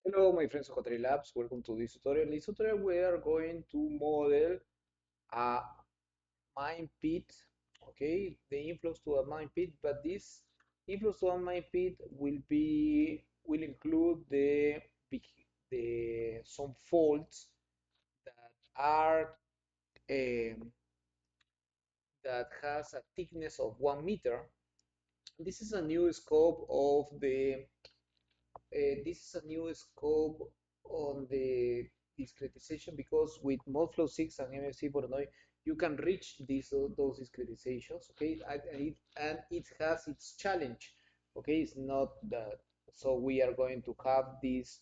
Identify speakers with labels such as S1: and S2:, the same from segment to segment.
S1: Hello, my friends of Hoteli Labs. Welcome to this tutorial. In this tutorial, we are going to model a mine pit. Okay, the inflows to a mine pit, but this inflows to a mine pit will include the some faults that are um, that has a thickness of 1 meter. This is a new scope of the this is a new scope on the discretization because with MODFLOW6 and mf6Voronoi you can reach those discretizations, okay, and it has its challenge, okay. It's not that, so we are going to have this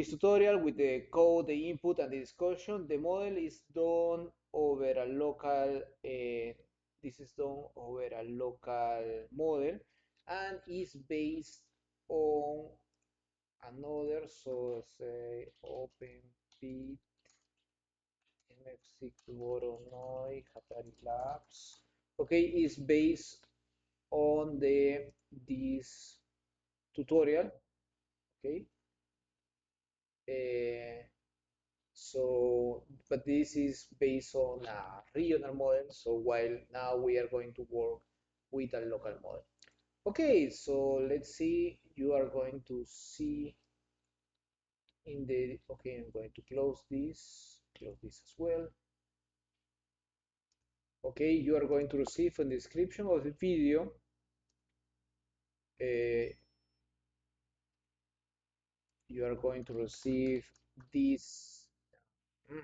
S1: tutorial with the code, the input, and the discussion. The model is done over a local this is done over a local model and is based on another, so say open pit mf6Voronoi Hatari Labs. Okay, is based on this tutorial. Okay, uh, so but this is based on a regional model. So while now we are going to work with a local model. Okay, so let's see. You are going to see in the, okay, I'm going to close this as well. Okay, you are going to receive in the description of the video uh, you are going to receive this. Mm,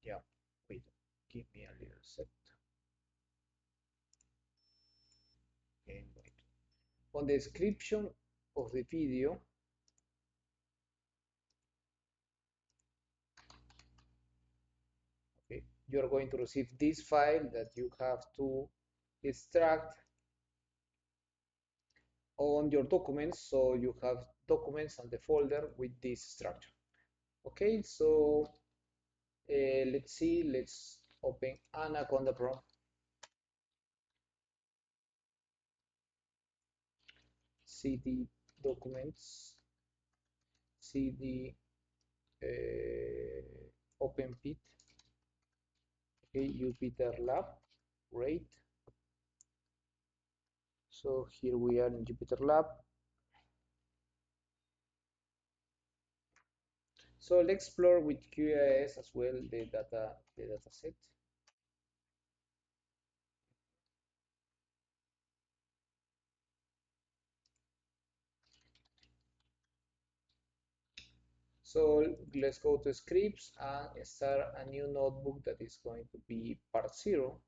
S1: yeah, wait, give me a little sec. Okay, wait. On the description of the video, okay, you are going to receive this file that you have to extract on your documents. So you have documents and the folder with this structure. Okay, so let's see, let's open Anaconda Pro. CD documents, CD open pit, okay, Jupyter Lab, great. So here we are in Jupyter Lab. So let's explore with QAS as well the data set. So let's go to scripts and start a new notebook that is going to be part 0.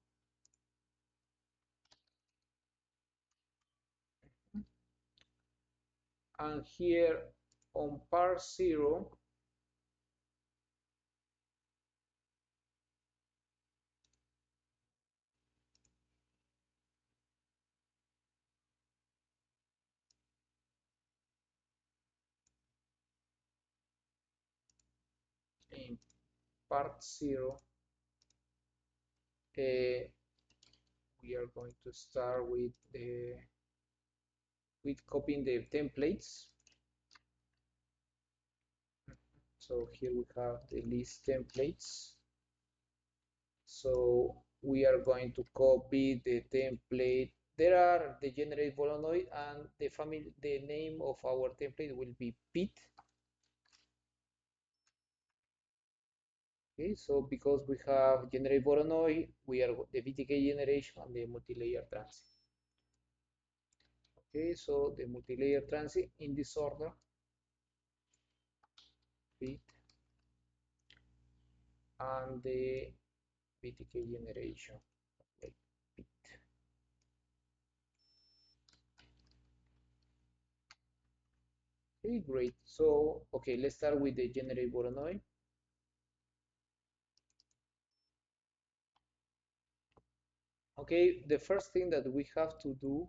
S1: And here on part 0, in part 0, we are going to start with copying the templates. So here we have the list templates. So we are going to copy the template. There are the generate Voronoi, and the name of our template will be pit. Okay, so because we have generate Voronoi, we are the BTK generation and the multi-layer transit. Okay, so the multi-layer transit in this order, pit, and the BTK generation, like pit. Okay, great. So, okay, let's start with the generate Voronoi. Okay, the first thing that we have to do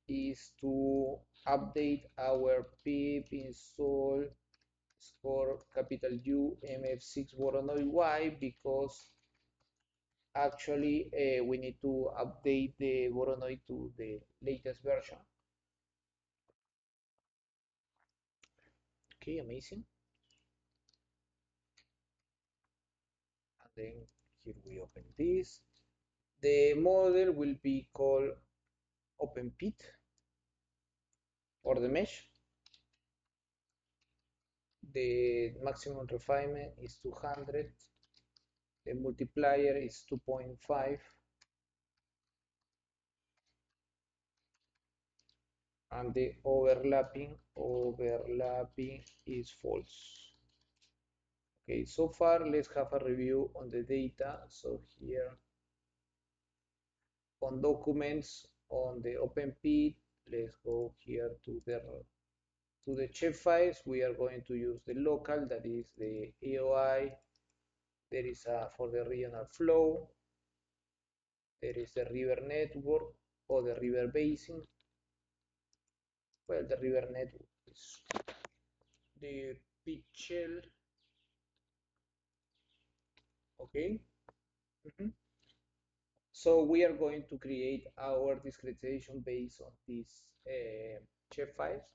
S1: is to update our pip install score capital U mf6Voronoi. Why? Because actually we need to update the Voronoi to the latest version. Okay, amazing. And then here we open this. The model will be called open pit or the mesh. The maximum refinement is 200. The multiplier is 2.5. And the overlapping is false. Okay, so far let's have a review on the data. So here on documents on the open pit, let's go here to the chef files. We are going to use the local, that is the AOI. There is a for the regional flow. There is the river network or the river basin. Well, the river network is the pit shell. Okay. Mhm. So we are going to create our discretization based on these chef files.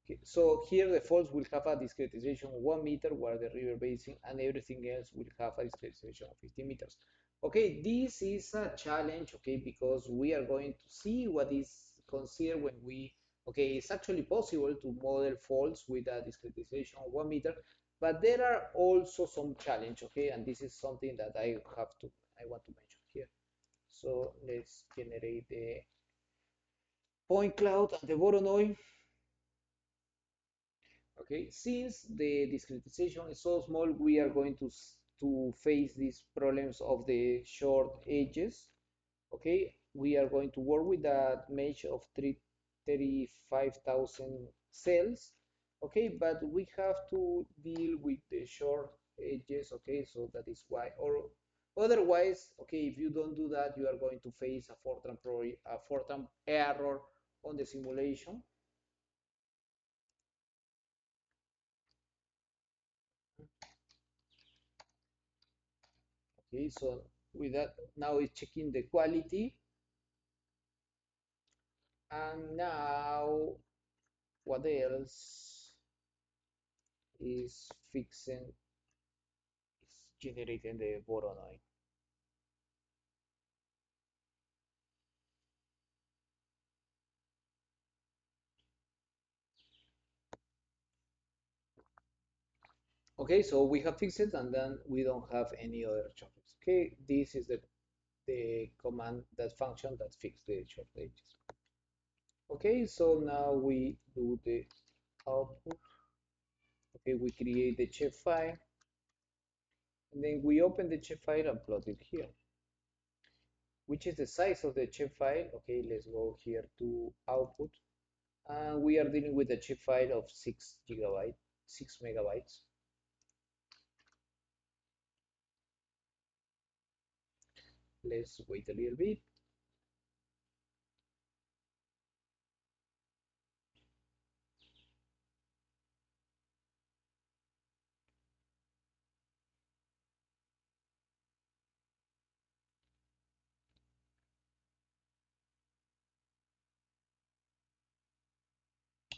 S1: Okay, so here the faults will have a discretization of 1 meter, while the river basin and everything else will have a discretization of 50 meters. Okay, this is a challenge, okay, because we are going to see what is considered when we, okay, it's actually possible to model faults with a discretization of 1 meter, but there are also some challenge, okay, and this is something that I want to mention here. So let's generate the point cloud and the Voronoi. Okay, since the discretization is so small, we are going to face these problems of the short edges. Okay, we are going to work with that mesh of 35,000 cells. Okay, but we have to deal with the short edges. Okay, so that is why, or otherwise, okay, if you don't do that, you are going to face a Fortran error on the simulation. Okay, so with that, now it's checking the quality. And now, what else is fixing, is generating the Voronoi. Okay, so we have fixed it and then we don't have any other choppers. Okay, this is the command, that function that fixes the short edges. Okay, so now we do the output. Okay, we create the chef file and then we open the chef file and plot it here. Which is the size of the chef file? Okay, let's go here to output. And we are dealing with a chip file of 6 GB, 6 MB. Let's wait a little bit.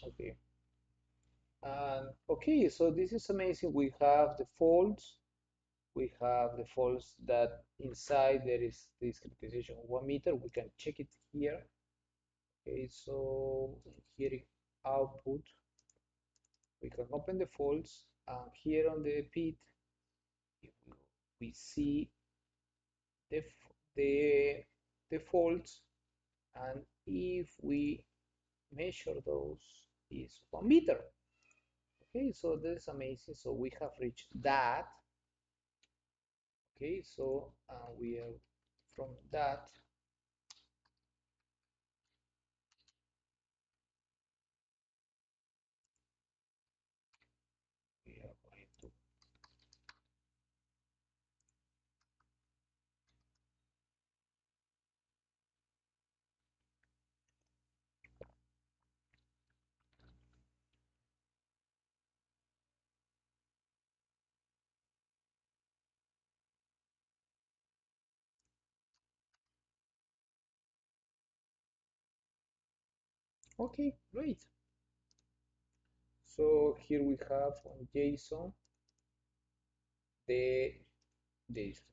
S1: Okay. And okay, so this is amazing. We have the folds. We have the folds that inside there is this discretization of 1 meter. We can check it here. Okay, so here in output, we can open the folds, and here on the pit, we see the the the folds, and if we measure those, is 1 meter. Okay, so that's amazing. So we have reached that. Okay, so we are from that. We are going to, Okay, great. So here we have on JSON the decision.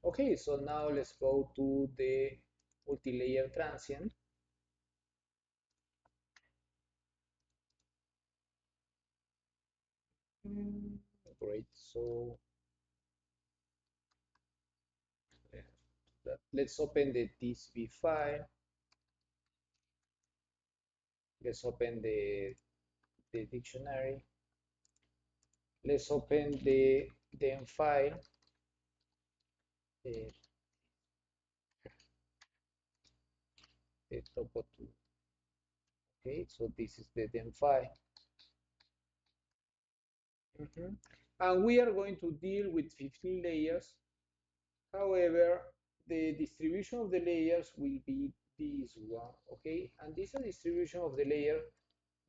S1: Okay, so now let's go to the multi-layer transient. Great. So let's open the TSV file. Let's open the dictionary. Let's open the dem file. The, the topo 2. Okay, so this is the dem file. And we are going to deal with 15 layers. However, the distribution of the layers will be this one, okay? And this is a distribution of the layer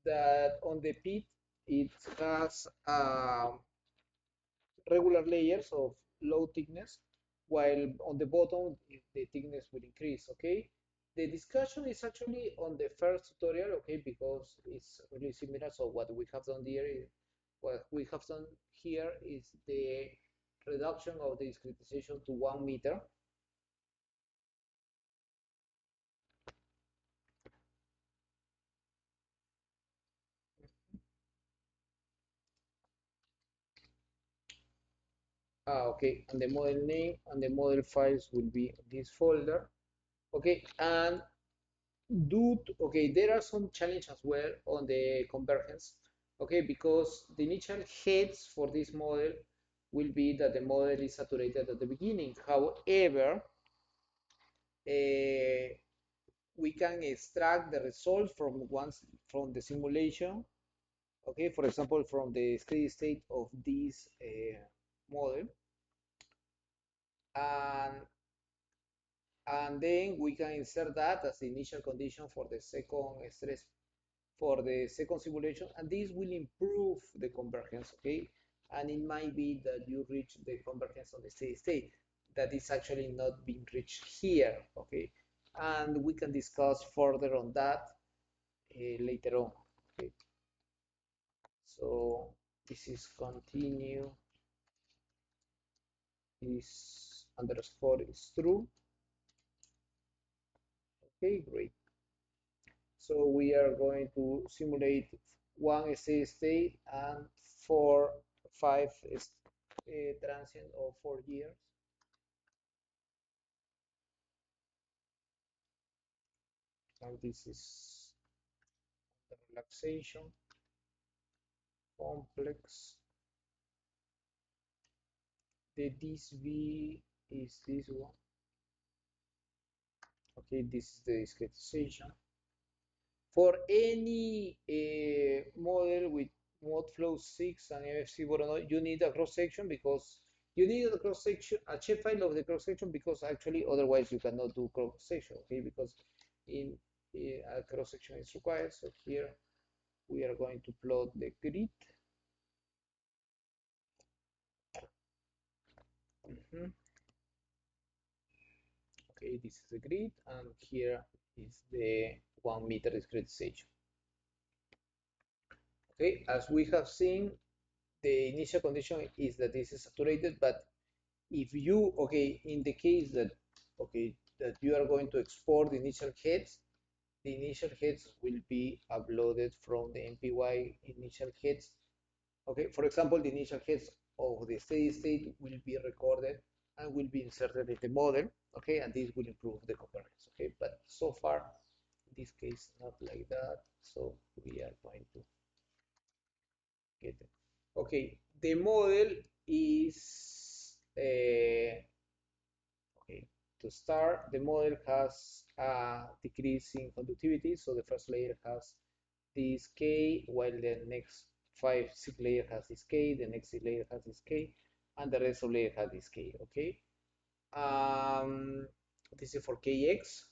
S1: that on the pit, it has regular layers of low thickness, while on the bottom, the thickness will increase, okay? The discussion is actually on the first tutorial, okay, because it's really similar. So what we have done here is, what we have done here is the reduction of the discretization to 1 meter. Okay, and the model name and the model files will be this folder. Okay, and okay, there are some challenges as well on the convergence. Okay, because the initial heads for this model will be that the model is saturated at the beginning. However, we can extract the result from the simulation. Okay, for example, from the steady state of this model, and then we can insert that as the initial condition for the second stress for the second simulation, and this will improve the convergence, okay? And it might be that you reach the convergence on the steady state that is actually not being reached here, okay? And we can discuss further on that later on, okay? So this is continue, this underscore is true, okay, great. So we are going to simulate one steady state and five transient of 4 years. And this is the relaxation complex. The this V is this one. Okay, this is the discretization. For any model with MODFLOW6 and mf6Voronoi, you need a cross section because you need a cross section, a shape file of the cross section, because actually otherwise you cannot do cross section. Okay, because in a cross section is required. So here we are going to plot the grid. Okay, this is the grid, and here is the 1 meter discretization. Okay, as we have seen, the initial condition is that this is saturated, but if you, okay, in the case that, okay, that you are going to export the initial heads will be uploaded from the MPY initial heads. Okay, for example, the initial heads of the steady state will be recorded and will be inserted in the model. Okay, and this will improve the convergence. Okay, but so far, in this case, not like that. So we are going to get it. Okay, the model is okay. To start, the model has a decrease in conductivity. So the first layer has this K, while the next 6 layer has this K, the next 6 layer has this K, and the rest of layer has this K, okay? This is for KX.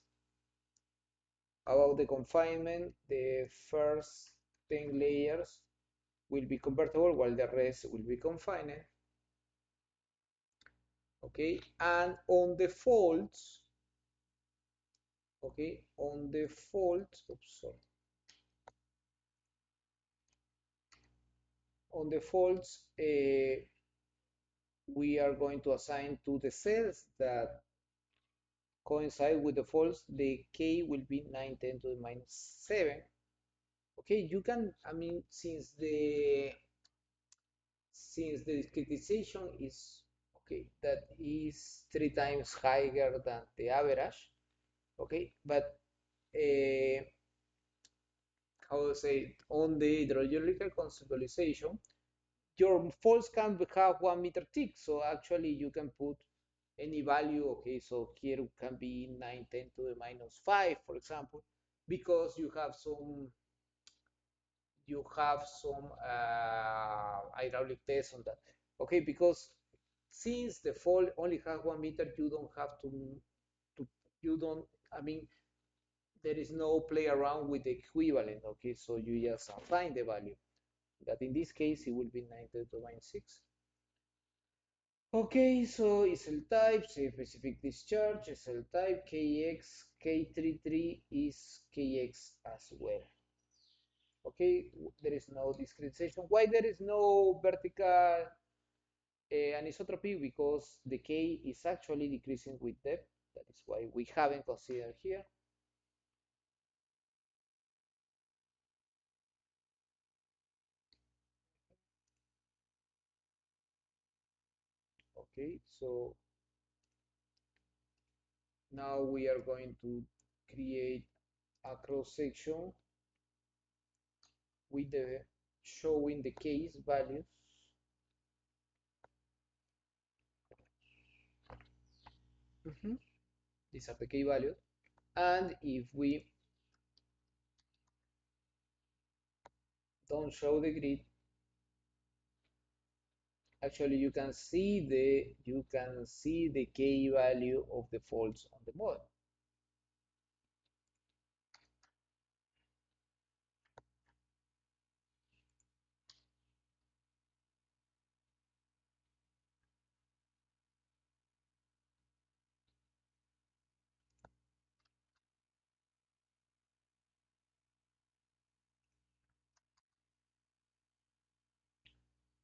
S1: About the confinement, the first 10 layers will be convertible while the rest will be confined, okay? And on the faults, okay, on the faults, oops, sorry. on the faults, we are going to assign to the cells that coincide with the faults, the k will be 9 10 to the minus 7. Okay, you can, I mean, since the discretization is okay, that is 3 times higher than the average. Okay, but uh, how to say, on the hydrogeological conceptualization, your faults can have 1 meter thick. So actually you can put any value. Okay, so here can be 9 10 to the minus 5, for example, because you have some hydraulic test on that. Okay, because since the fault only has 1 meter, you don't have to you don't, I mean, there is no play around with the equivalent. Okay, so you just find the value. That in this case it will be 9 to the minus 6. Okay, so SL type, say specific discharge, SL type, KX, K33 is KX as well. Okay, there is no discretization. Why there is no vertical anisotropy? Because the K is actually decreasing with depth. That is why we haven't considered here. Okay, so now we are going to create a cross section with the showing the case values. These are the key values. And if we don't show the grid, actually you can see the k value of the faults on the model.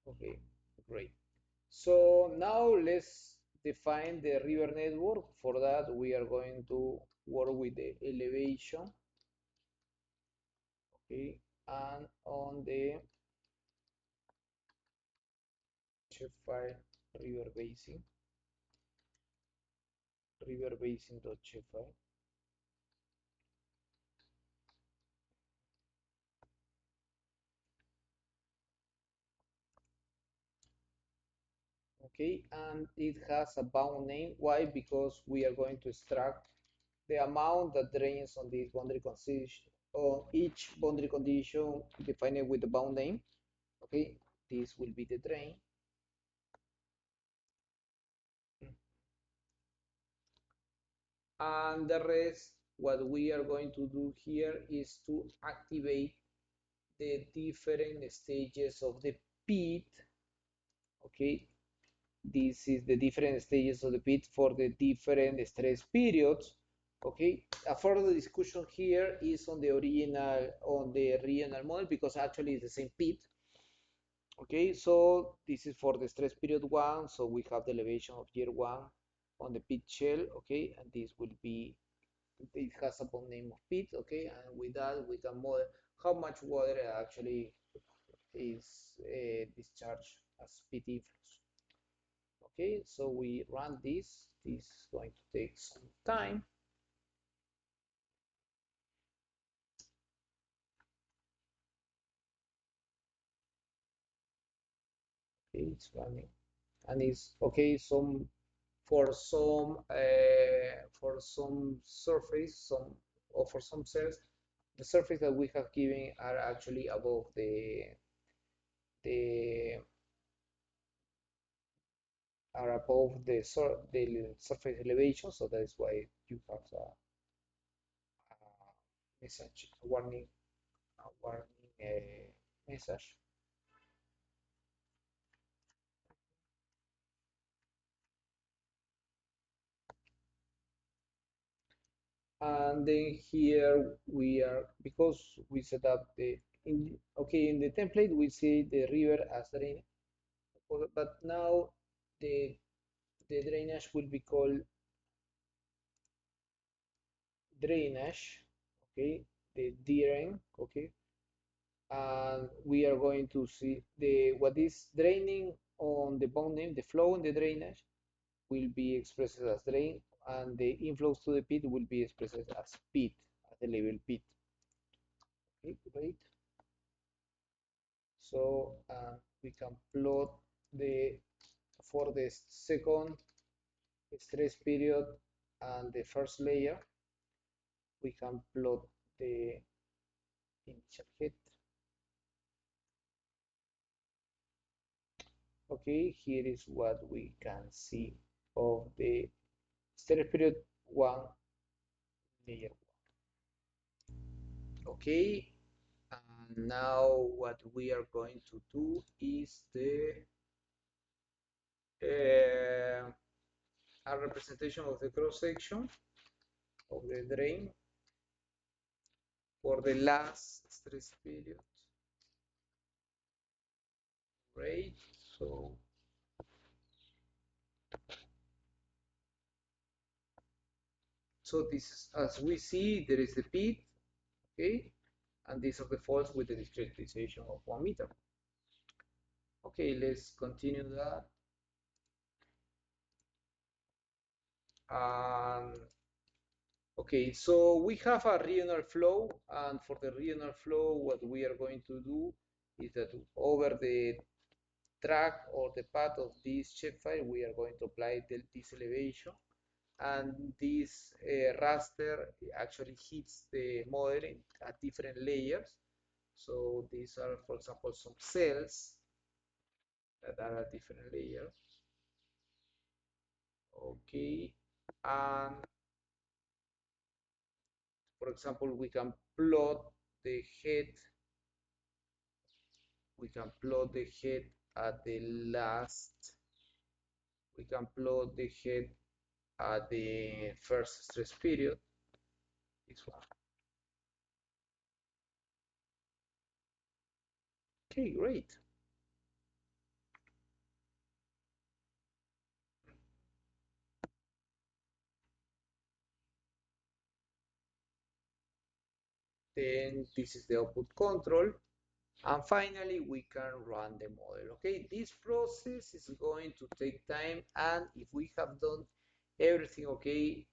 S1: Okay, great. So now let's define the river network. For that, we are going to work with the elevation, okay, and on the shapefile river basin.shapefile. Okay, and it has a bound name. Why? Because we are going to extract the amount that drains on this boundary condition, on each boundary condition defined with the bound name. Okay, this will be the drain. And the rest, what we are going to do here is to activate the different stages of the pit. Okay, this is the different stages of the pit for the different stress periods. Okay, a further discussion here is on the regional model, because actually it's the same pit. Okay, so this is for the stress period 1, so we have the elevation of year 1 on the pit shell. Okay, and this will be, it has a name of pit. Okay, and with that we can model how much water actually is discharged as pit inflows. Okay, so we run this. This is going to take some time. Okay, it's running, and it's okay. For some surface, or for some cells, the surface that we have given are actually above the the surface elevation, so that is why you have a message, a warning message. And then here we are, because we set up in the template we see the river as drain, but now the drainage will be called drainage, okay, the drain, okay, and we are going to see the what is draining on the bond name, the flow in the drainage will be expressed as drain, and the inflows to the pit will be expressed as pit, at the level pit. Okay, great. So we can plot the for the second stress period and the first layer, we can plot the initial head. Okay, here is what we can see of the stress period 1 layer 1. Okay, and now what we are going to do is the a representation of the cross section of the drain for the last stress period. Great. So this is, as we see, there is the pit, okay, and these are the faults with the discretization of 1 meter. Okay, let's continue that. Okay, so we have a regional flow, and for the regional flow, what we are going to do is that over the track or the path of this shapefile, we are going to apply this elevation, and this raster actually hits the model at different layers. So these are, for example, some cells that are at different layers. Okay, and for example, we can plot the head. We can plot the head at the last. We can plot the head at the first stress period. This one. Okay, great. Then this is the output control. And finally, we can run the model. Okay, this process is going to take time, and if we have done everything okay,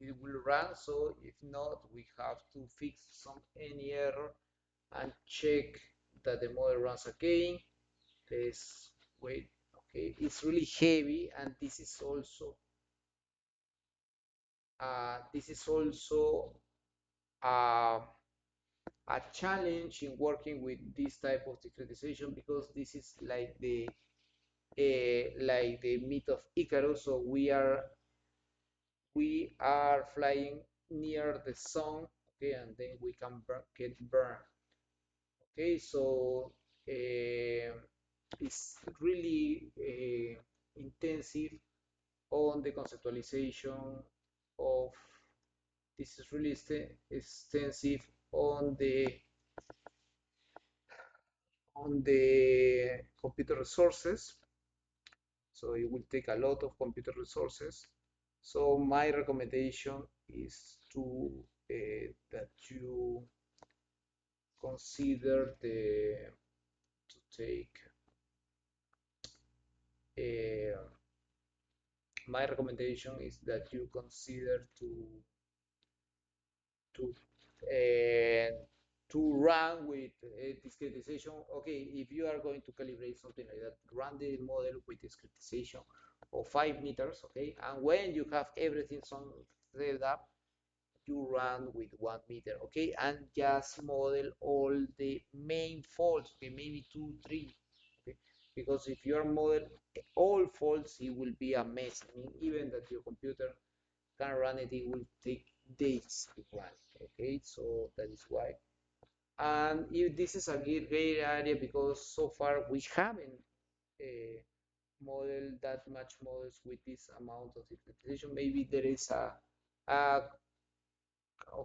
S1: it will run. So if not, we have to fix any error and check that the model runs again. Let's wait. Okay, it's really heavy, and this is also uh, a challenge in working with this type of discretization, because this is like the myth of Icarus. So we are flying near the sun, okay, and then we can get burned. Okay, so it's really intensive on the conceptualization of this is really extensive on the computer resources. So it will take a lot of computer resources. So my recommendation is that you consider to take my recommendation is that you consider to uh, to run with discretization. Okay, if you are going to calibrate something like that, run the model with discretization of 5 meters. Okay, and when you have everything set up, you run with 1 meter. Okay, and just model all the main faults. Okay, maybe 2, 3. Okay, because if you are model all faults, it will be a mess. I mean, even that your computer can run it, it will take days to run. Okay, so that is why. And if this is a gray area, because so far we haven't modeled that much models with this amount of differentiation. Maybe there is a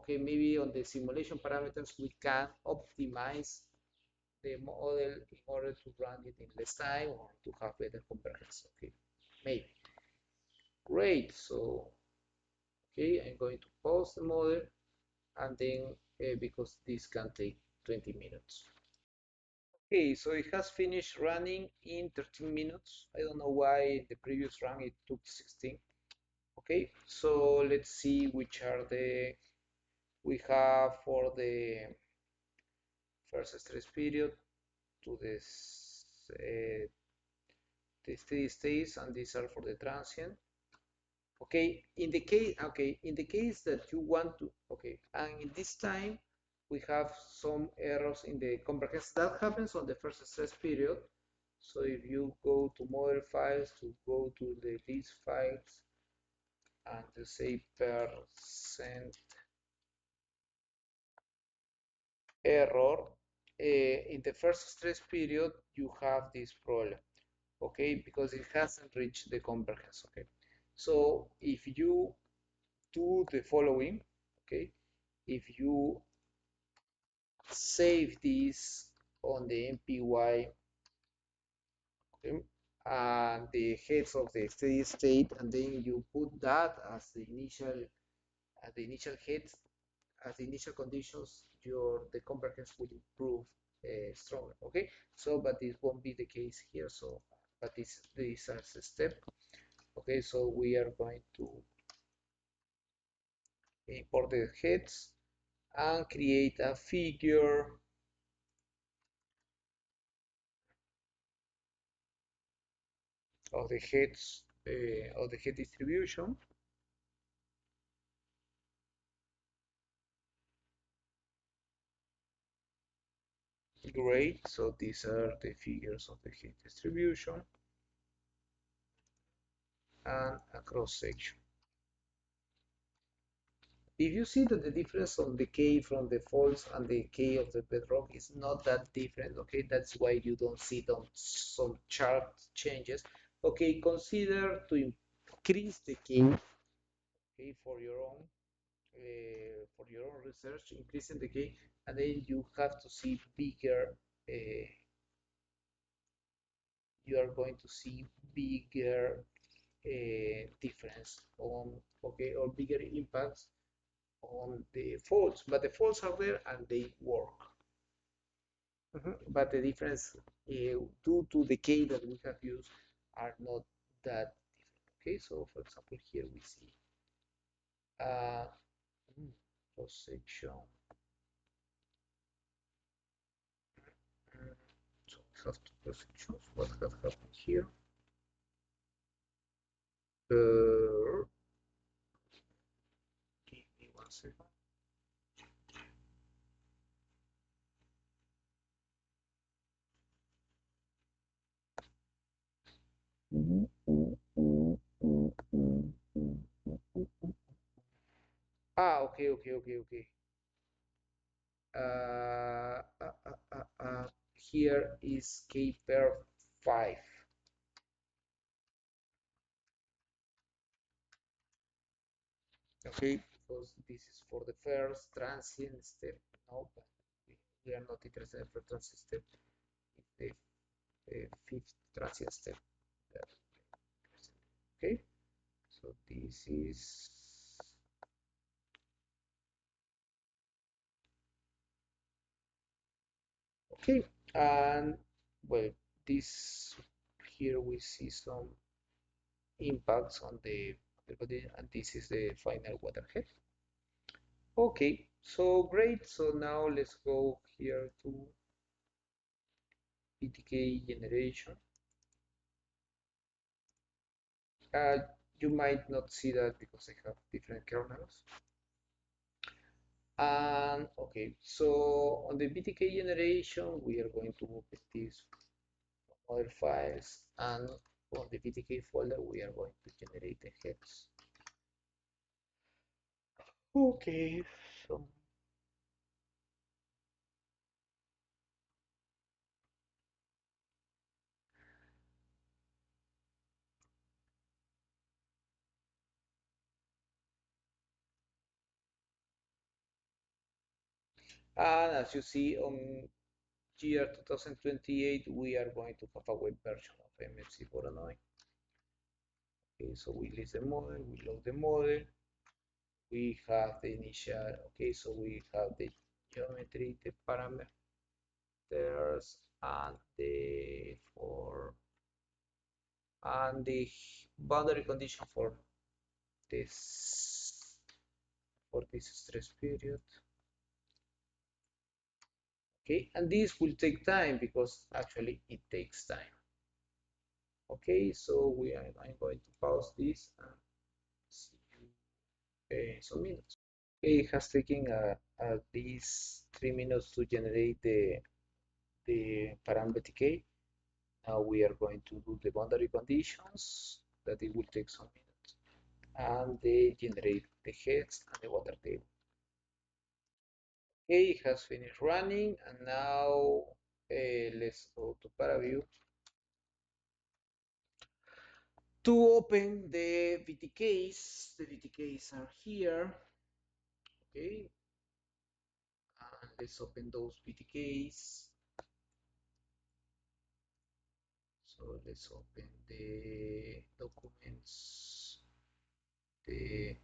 S1: okay, maybe on the simulation parameters we can optimize the model in order to run it in less time or to have better convergence. Okay, maybe. Great. So, okay, I'm going to pause the model and then because this can take 20 minutes. Okay, so it has finished running in 13 minutes. I don't know why the previous run it took 16. Okay, so let's see which are the we have for the first stress period to this the steady states, and these are for the transient. Okay, in the case that you want to, okay, and in this time we have some errors in the convergence that happens on the first stress period. So if you go to model files to go to the list files and to say percent error, in the first stress period you have this problem, okay, because it hasn't reached the convergence. Okay, so if you do the following, okay, if you save this on the MPY, okay, and the heads of the steady state, and then you put that as the initial heads, as the initial conditions, the convergence will improve stronger. Okay, so but this won't be the case here. So, but this is a step. Okay, so we are going to import the heads and create a figure of the heads of the head distribution. Great, so these are the figures of the head distribution and a cross section. If you see that the difference of the K from the faults and the K of the bedrock is not that different, okay, that's why you don't see some chart changes. Okay, consider to increase the K, okay, for your own research, increasing the K, and then you have to see bigger you are going to see bigger difference on, okay, or bigger impacts on the faults, but the faults are there and they work. But the difference due to the K that we have used are not that different. Okay, so for example here we see uh, cross section. So we have two cross sections. What has happened here? Give me 1 second. Ah, okay, okay, okay, okay. Here is K pair 5. Okay, because this is for the first transient step. No, but we are not interested in the transient step. It's the fifth transient step. Okay, so this is okay, and well, this here we see some impacts on the body, and this is the final waterhead. Okay, so great. So now let's go here to PTK generation. Uh, you might not see that because I have different kernels. And okay, so on the BTK generation, we are going to open these other files, and on the BTK folder, we are going to generate the heads. Okay, so And as you see on year 2028, we are going to have a web version of mf6Voronoi. Okay, so we list the model, we load the model, we have the initial, okay, so we have the geometry, the parameters, and the boundary condition this this stress period. Okay, and this will take time because actually it takes time. Okay, so I'm going to pause this and see you in some minutes. Okay, it has taken at least 3 minutes to generate the parameter decay. Now we are going to do the boundary conditions that it will take some minutes, and they generate the heads and the water table. Okay, it has finished running, and now let's go to ParaView to open the VTKs. The VTKs are here. Okay, and let's open those VTKs. So let's open the documents, the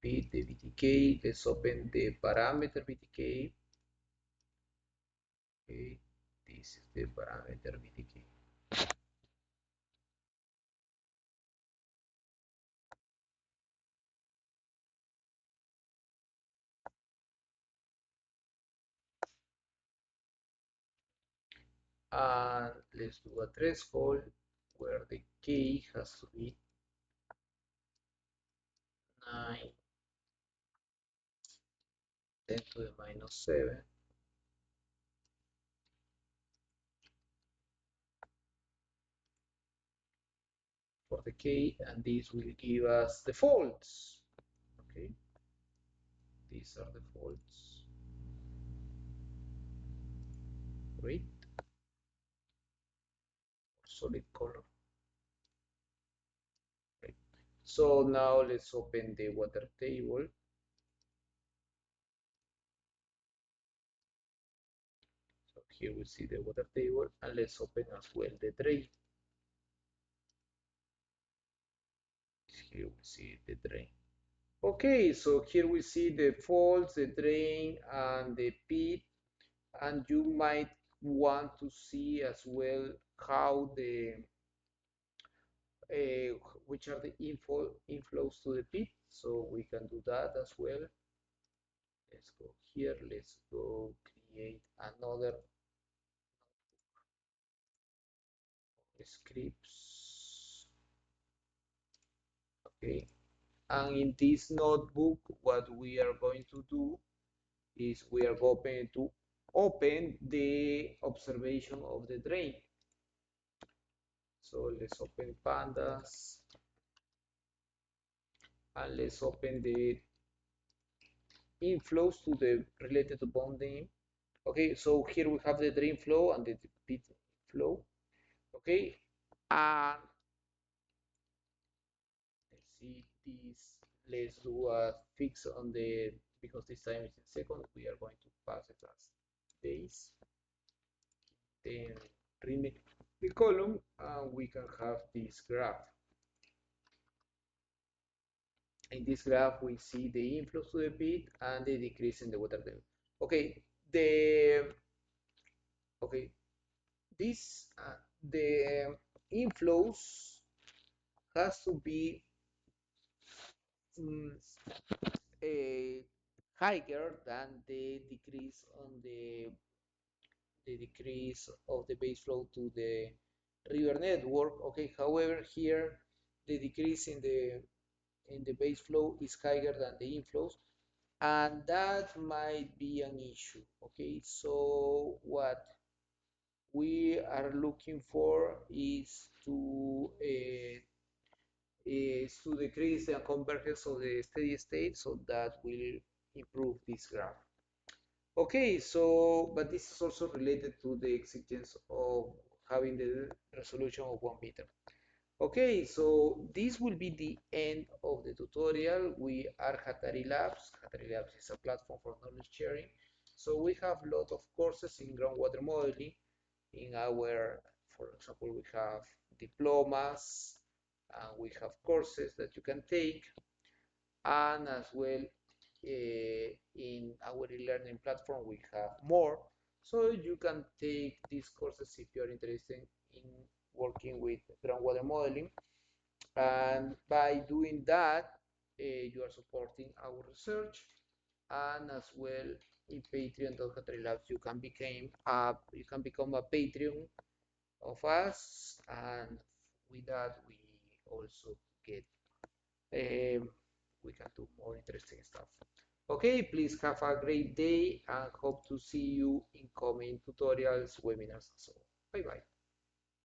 S1: the VTK. Let's open the parameter VTK. Okay, this is the parameter VTK. And let's do a threshold where the K has to be 9, 10 to the minus 7 for the K, and this will give us the faults. Okay, these are the faults. Great. Solid color. Great. So now let's open the water table. So here we see the water table, and let's open as well the drain. Here we see the drain. Okay, so here we see the faults, the drain, and the pit, and you might want to see as well how the which are the inflows to the pit. So we can do that as well. Let's go here. Let's go create another scripts. Okay, and in this notebook, what we are going to do is we are going to open the observation of the drain. So let's open pandas, and let's open the inflows to the related to bond name. Okay, so here we have the drain flow and the pit flow. Okay, and let's see this. Let's do a fix on the, because this time is in second, we are going to pass it as days. Then remake the column, and we can have this graph. In this graph, we see the inflows to the pit and the decrease in the water table. Okay, okay, this the inflows has to be um, higher than the decrease on the decrease of the base flow to the river network. Okay, however, here the decrease in the base flow is higher than the inflows, and that might be an issue. Okay, so what we are looking for is to decrease the convergence of the steady state, so that will improve this graph. Okay, so but this is also related to the exigence of having the resolution of 1 meter. Okay, so this will be the end of the tutorial. We are Hatari Labs. Hatari Labs is a platform for knowledge sharing. So we have a lot of courses in groundwater modeling. In our, for example, we have diplomas and we have courses that you can take, and as well in our e-learning platform we have more, so you can take these courses if you are interested in working with groundwater modeling. And by doing that, you are supporting our research. And as well, in patreon.labs you can become a Patreon of us, and with that we also get we can do more interesting stuff. Okay, please have a great day and hope to see you in coming tutorials, webinars, and so on. Bye bye.